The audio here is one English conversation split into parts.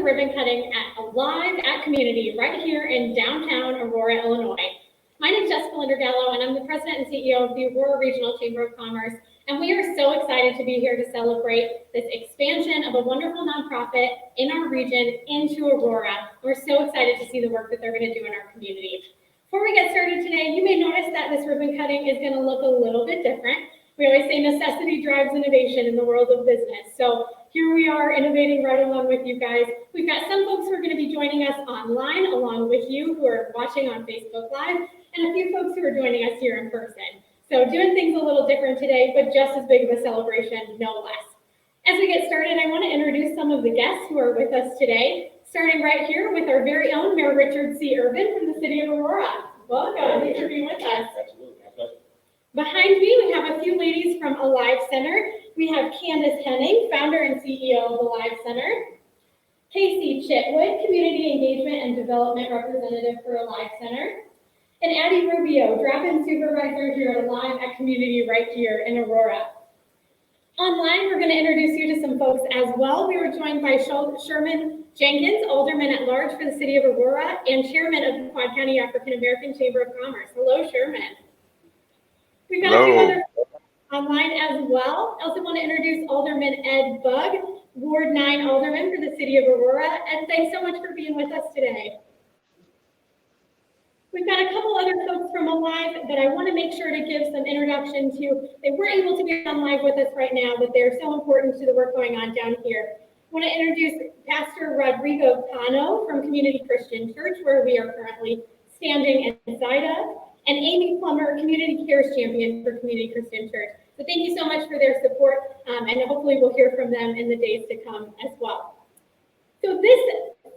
the ribbon cutting at Live at Community right here in downtown Aurora, Illinois. My name is Jessica Lindergallo, and I'm the president and CEO of the Aurora Regional Chamber of Commerce. And we are so excited to be here to celebrate this expansion of a wonderful nonprofit in our region into Aurora. We're so excited to see the work that they're going to do in our community. Before we get started today, you may notice that this ribbon cutting is going to look a little bit different. We always say necessity drives innovation in the world of business. So here we are innovating right along with you guys. We've got some folks who are going to be joining us online along with you who are watching on Facebook Live, and a few folks who are joining us here in person. So doing things a little different today, but just as big of a celebration, no less. As we get started, I want to introduce some of the guests who are with us today, starting right here with our very own Mayor Richard C. Irvin from the city of Aurora. Welcome, thanks for being with us. Absolutely, my pleasure. Behind me, we have a few ladies from Alive Center. We have Kandice Henning, founder and CEO of Alive Center. Kacie Chitwood, Community Engagement and Development Representative for Alive Center. And Rubio, drop-in supervisor here at Alive at Community right here in Aurora. Online, we're going to introduce you to some folks as well. We were joined by Sherman Jenkins, Alderman-at-Large for the city of Aurora, and chairman of the Quad County African American Chamber of Commerce. Hello, Sherman. We've got a few others online as well. I also want to introduce Alderman Ed Bugg, Ward 9 Alderman for the city of Aurora. And thanks so much for being with us today. We've got a couple other folks from Alive that I want to make sure to give some introduction to. They weren't able to be on live with us right now, but they're so important to the work going on down here. I want to introduce Pastor Rodrigo Cano from Community Christian Church, where we are currently standing inside of, and Amy Plummer, Community Cares Champion for Community Christian Church. So thank you so much for their support, and hopefully we'll hear from them in the days to come as well. So this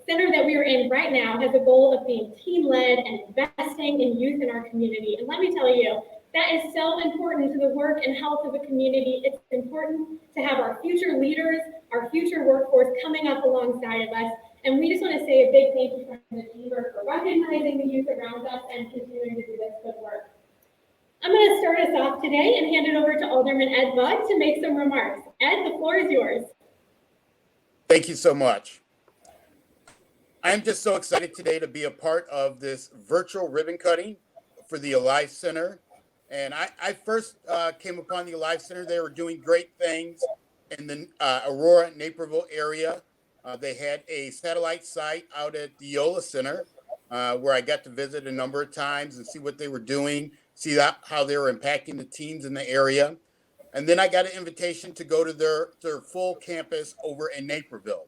center that we are in right now has a goal of being team-led and investing in youth in our community. And let me tell you, that is so important to the work and health of a community. It's important to have our future leaders, our future workforce coming up alongside of us. And we just want to say a big thank you from the Chamber for recognizing the youth around us and continuing to do this good work. I'm going to start us off today and hand it over to Alderman Ed Bugg to make some remarks. Ed, the floor is yours. Thank you so much. I'm just so excited today to be a part of this virtual ribbon cutting for the Alive Center. And I first came upon the Alive Center. They were doing great things in the Aurora, Naperville area. They had a satellite site out at the Yola Center where I got to visit a number of times and see what they were doing, see how they were impacting the teams in the area. And then I got an invitation to go to their full campus over in Naperville.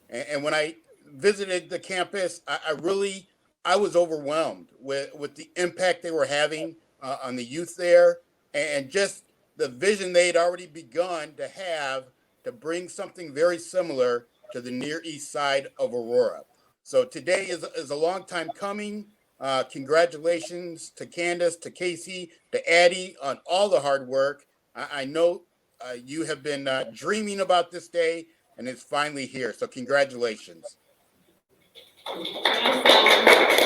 And when I visited the campus, I was overwhelmed with the impact they were having on the youth there, and just the vision they had already begun to have to bring something very similar to the Near East Side of Aurora. So today is a long time coming. Congratulations to Kandice, to Kacie, to Addie on all the hard work. I know you have been dreaming about this day, and it's finally here. So congratulations. Awesome.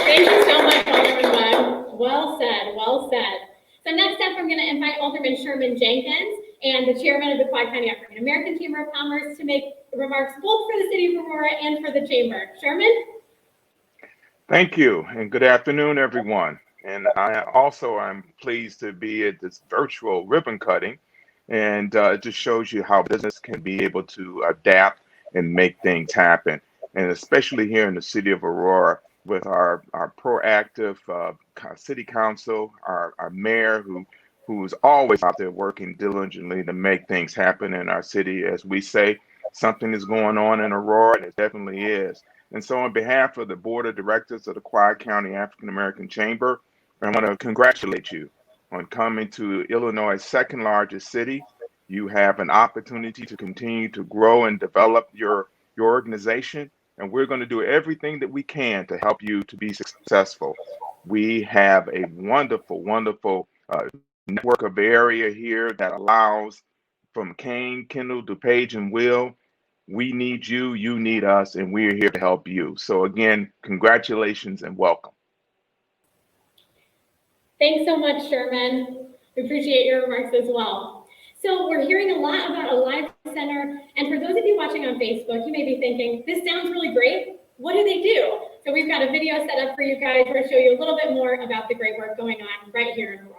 Thank you so much, Alderman Bugg. Well said, well said. So next up, I'm going to invite Alderman Sherman Jenkins and the chairman of the Quad County African American Chamber of Commerce to make remarks both for the city of Aurora and for the chamber. Sherman? Thank you, and good afternoon, everyone. And I'm pleased to be at this virtual ribbon cutting, and it just shows you how business can be able to adapt and make things happen. And especially here in the city of Aurora, with our proactive city council, our mayor, who is always out there working diligently to make things happen in our city. As we say, something is going on in Aurora, and it definitely is. And so on behalf of the board of directors of the Quad County African American Chamber, I want to congratulate you on coming to Illinois' second largest city. You have an opportunity to continue to grow and develop your organization. And we're going to do everything that we can to help you to be successful. We have a wonderful, wonderful network of area here that allows from Kane, Kendall, DuPage, and Will. We need you, you need us, and we're here to help you. So again, congratulations and welcome. Thanks so much, Sherman. We appreciate your remarks as well. So we're hearing a lot about a live center, and for those of you watching on Facebook, you may be thinking, this sounds really great. What do they do? So we've got a video set up for you guys. We're gonna show you a little bit more about the great work going on right here in Aurora.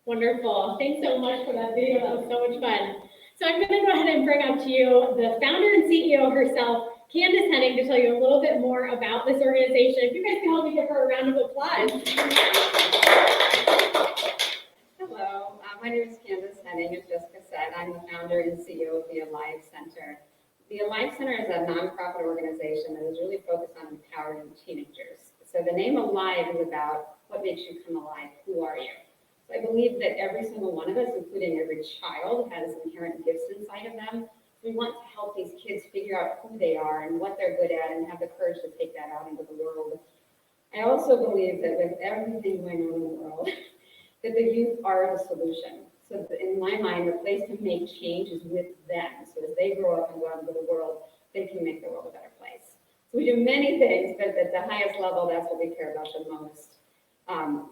Wonderful. Thanks so much for that video. That was so much fun. So I'm going to go ahead and bring up to you the founder and CEO herself, Kandice Henning, to tell you a little bit more about this organization. If you guys can help me give her a round of applause. Hello, my name is Kandice Henning. As Jessica said, I'm the founder and CEO of the Alive Center. The Alive Center is a nonprofit organization that is really focused on empowering teenagers. So the name Alive is about what makes you come alive. Who are you? So I believe that every single one of us, including every child, has inherent gifts inside of them. We want to help these kids figure out who they are and what they're good at and have the courage to take that out into the world. I also believe that with everything going on in the world, that the youth are the solution. So in my mind, the place to make change is with them. So as they grow up and go out into the world, they can make the world a better place. So we do many things, but at the highest level, that's what we care about the most.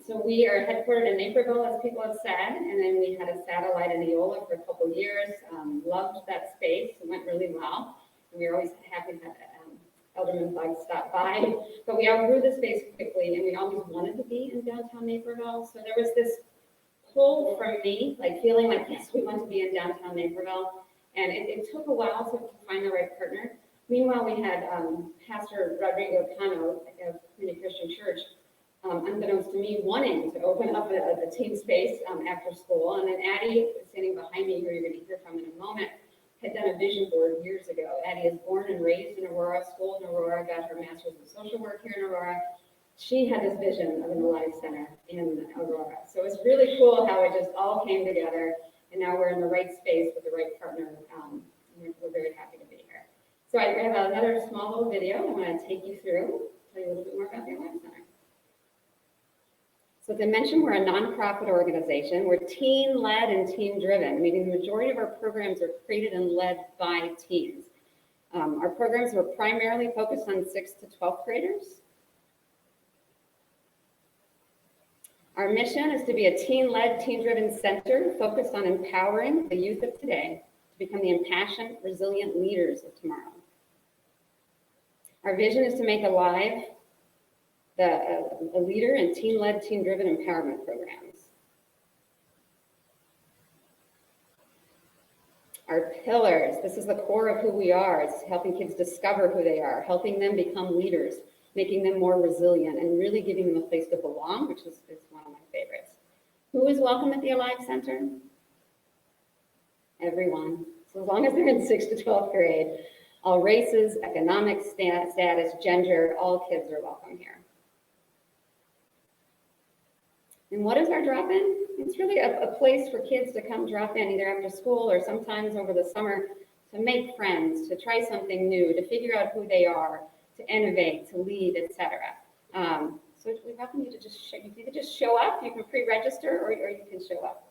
So we are headquartered in Naperville, as people have said, and then we had a satellite in Eola for a couple of years. Loved that space. It went really well. And we were always happy to have Alderman-at-Large stop by. But we outgrew the space quickly, and we always wanted to be in downtown Naperville. So there was this pull from me, like feeling like, yes, we want to be in downtown Naperville. And it took a while to find the right partner. Meanwhile, we had Pastor Rubio of Community Christian Church, unbeknownst to me, wanting to open up a teen space after school. And then Addie, standing behind me, who you're going to hear from in a moment, had done a vision board years ago. Addie is born and raised in Aurora, schooled in Aurora, got her master's in social work here in Aurora. She had this vision of an Alive Center in Aurora. So it's really cool how it just all came together, and now we're in the right space with the right partner. We're very happy to be here. So I have another small little video I want to take you through, tell you a little bit more about the Alive Center. So as I mentioned, we're a nonprofit organization. We're teen-led and teen-driven, meaning the majority of our programs are created and led by teens. Our programs are primarily focused on 6 to 12th graders. Our mission is to be a teen-led, teen-driven center focused on empowering the youth of today to become the impassioned, resilient leaders of tomorrow. Our vision is to make Alive a leader in teen-led, teen-driven empowerment programs. Our pillars, this is the core of who we are. It's helping kids discover who they are, helping them become leaders, making them more resilient, and really giving them a place to belong, which is one of my favorites. Who is welcome at the Alive Center? Everyone. So as long as they're in 6th to 12th grade, all races, economic status, gender, all kids are welcome here. And what is our drop-in? It's really a place for kids to come drop in either after school or sometimes over the summer to make friends, to try something new, to figure out who they are, to innovate, to lead, etc. So we welcome you to you can just show up, you can pre-register, or you can show up.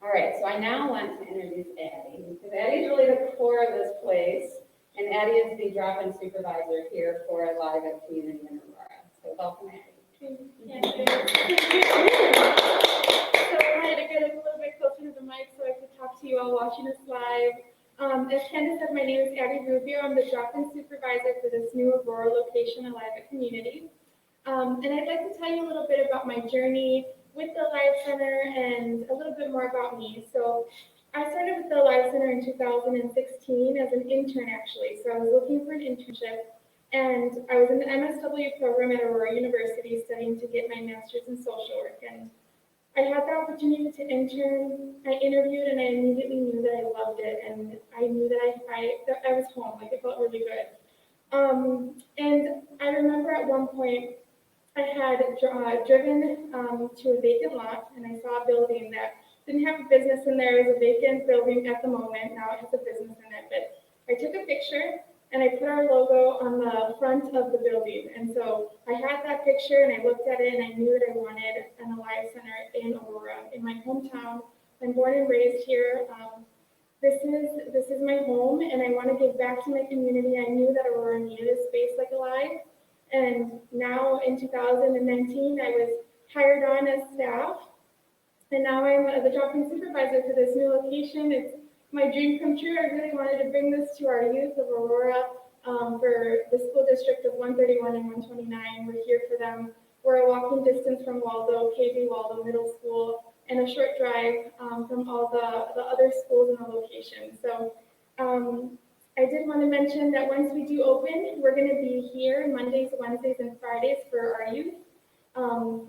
All right, so I now want to introduce Addie, because Addie's really the core of this place, and Addie is the drop-in supervisor here for Alive at Community in Aurora. So welcome, Addie. Yeah. So I had to get a little bit closer to the mic so I could talk to you all watching us live. As Kandice said, my name is Addie Rubio. I'm the drop-in supervisor for this new Aurora location, Alive at Community. And I'd like to tell you a little bit about my journey with the Alive Center and a little bit more about me. So I started with the Alive Center in 2016 as an intern, actually. So I was looking for an internship, and I was in the MSW program at Aurora University studying to get my master's in social work. And I had the opportunity to intern. I interviewed, and I immediately knew that I loved it, and I knew that I was home. Like, it felt really good. And I remember at one point I had driven to a vacant lot, and I saw a building that didn't have a business in there. It was a vacant building at the moment. Now it has a business in it. But I took a picture, and I put our logo on the front of the building. And so I had that picture, and I looked at it, and I knew that I wanted an Alive Center in Aurora, in my hometown. I'm born and raised here. This is my home, and I want to give back to my community. I knew that Aurora needed a space like Alive. And now in 2019, I was hired on as staff. And now I'm the drop-in supervisor for this new location. It's my dream come true. I really wanted to bring this to our youth of Aurora for the school district of 131 and 129. We're here for them. We're a walking distance from Waldo, KB Waldo Middle School, and a short drive from all the other schools in the location. So I did want to mention that once we do open, we're going to be here Mondays, Wednesdays, and Fridays for our youth from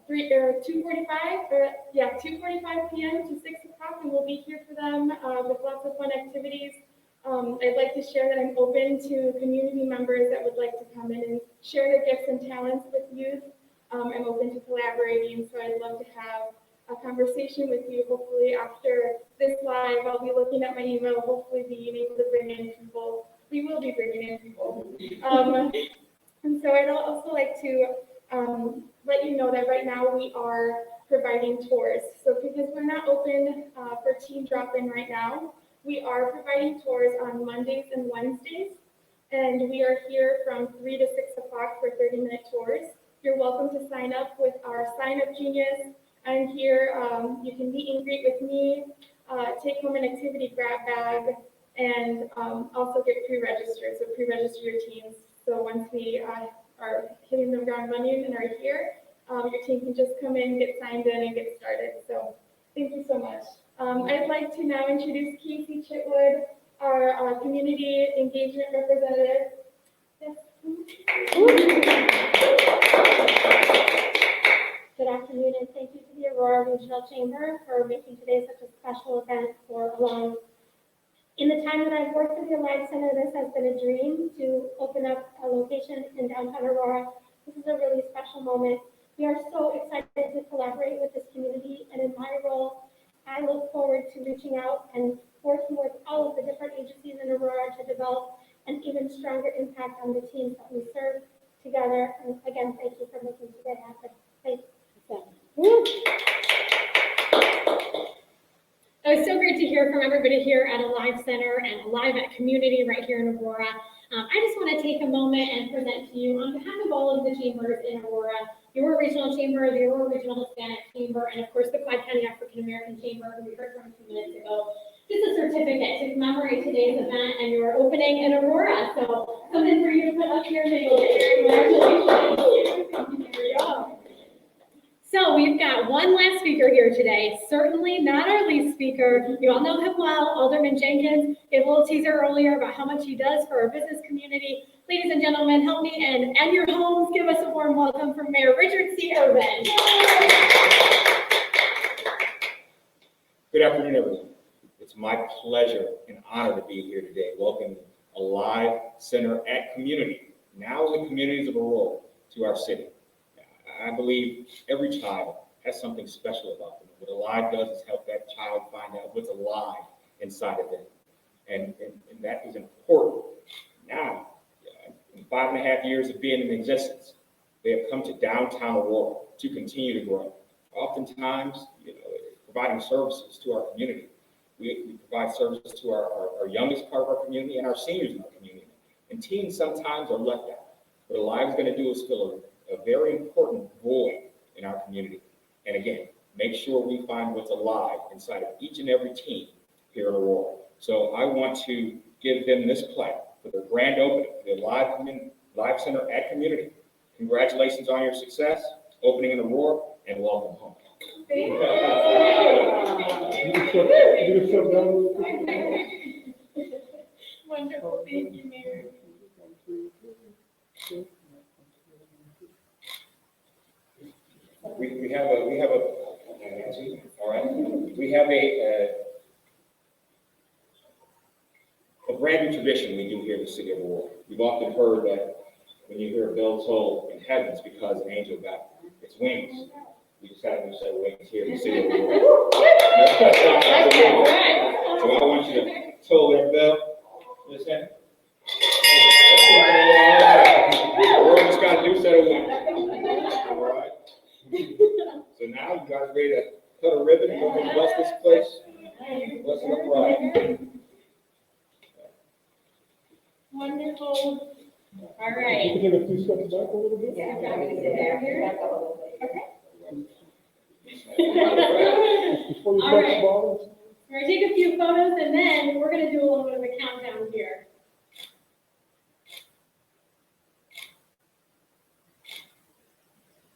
2:45 p.m. to 6 o'clock, and we'll be here for them with lots of fun activities. I'd like to share that I'm open to community members that would like to come in and share their gifts and talents with youth. I'm open to collaborating, so I'd love to have a conversation with you. Hopefully after this live, I'll be looking at my email, hopefully being able to bring in people. We will be bringing in people. And so I'd also like to let you know that right now we are providing tours. So because we're not open for team drop-in right now, we are providing tours on Mondays and Wednesdays. And we are here from 3 to 6 o'clock for 30-minute tours. You're welcome to sign up with our Sign Up Genius. I'm here. You can meet and greet with me, take home an activity grab bag, and also get pre-registered. So pre-register your teams. So once we are hitting the ground running and are here, your team can just come in, get signed in, and get started. So thank you so much. I'd like to now introduce Kacie Chitwood, our community engagement representative. Yes. Good afternoon, and thank you to the Aurora Regional Chamber for making today such a special event for Alive. In the time that I've worked at the Alive Center, this has been a dream to open up a location in downtown Aurora. This is a really special moment. We are so excited to collaborate with this community, and in my role, I look forward to reaching out and working with all of the different agencies in Aurora to develop an even stronger impact on the teams that we serve together. And again, thank you for making today happen. Thank you. It was so great to hear from everybody here at Alive Center and Alive at Community right here in Aurora. I just want to take a moment and present to you on behalf of all of the chambers in Aurora, your regional chamber, the Aurora Regional Hispanic Chamber, and of course the Quad County African American Chamber, who we heard from a few minutes ago. Just a certificate to commemorate today's event and your opening in Aurora. So something for you to put up here and congratulations. Here we go. So we've got one last speaker here today, certainly not our least speaker. You all know him well, Alderman Jenkins. Gave a little teaser earlier about how much he does for our business community. Ladies and gentlemen, help me and your homes give us a warm welcome from Mayor Richard C. Irvin. Good afternoon, everyone. It's my pleasure and honor to be here today, welcoming Alive Center at Community, now in the communities of Aurora, to our city. I believe every child has something special about them. What Alive does is help that child find out what's alive alive inside of them. And that is important. Now, in 5.5 years of being in existence, they have come to downtown Aurora to continue to grow. Oftentimes, providing services to our community. We provide services to our youngest part of our community and our seniors in our community. And teens sometimes are left out. What Alive is going to do is fill a very important void in our community. And again, make sure we find what's alive inside of each and every teen here in Aurora. So I want to give them this plaque for their grand opening, the Live Center at Community. Congratulations on your success, opening in Aurora, and welcome home. Wonderful, thank you, Mayor. We have a, all right, we have a brand new tradition we do here in the city of Aurora. We've often heard that when you hear a bell toll in heaven, it's because an angel got its wings. We just got a new set of wings here in the city of Aurora. So I want you to toll that bell. Listen. Aurora just got a new set of wings. All right. So now you guys ready to cut a ribbon and go and bless this place? Bless it up right. Wonderful. All right. You can take a few steps back a little bit. Yeah, I'm going to sit there. Back a little bit. Before you All touch right. bottles. We're gonna take a few photos and then we're gonna do a little bit of a countdown here.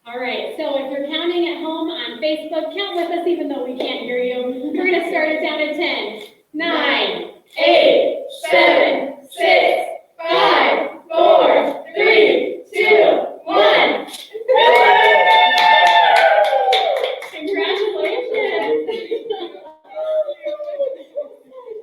All right, so if you're counting at home on Facebook, count with us even though we can't hear you. We're gonna start it down at 10, 9, 8, 7, 6, 5, 4, 3, 2, 1. Congratulations.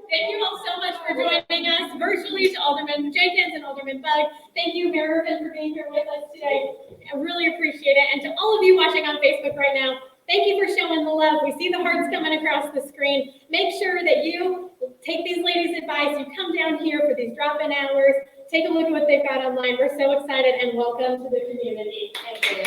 Thank you all so much for joining us virtually, to Alderman Jenkins and Alderman Bugg. Thank you, Mayor Irvin, for being here with us today. I really appreciate it. And to all of you watching on Facebook right now, thank you for showing the love. We see the hearts coming across the screen. Make sure that you take these ladies' advice. You come down here for these drop-in hours. Take a look at what they've got online. We're so excited, and welcome to the community. Thank you.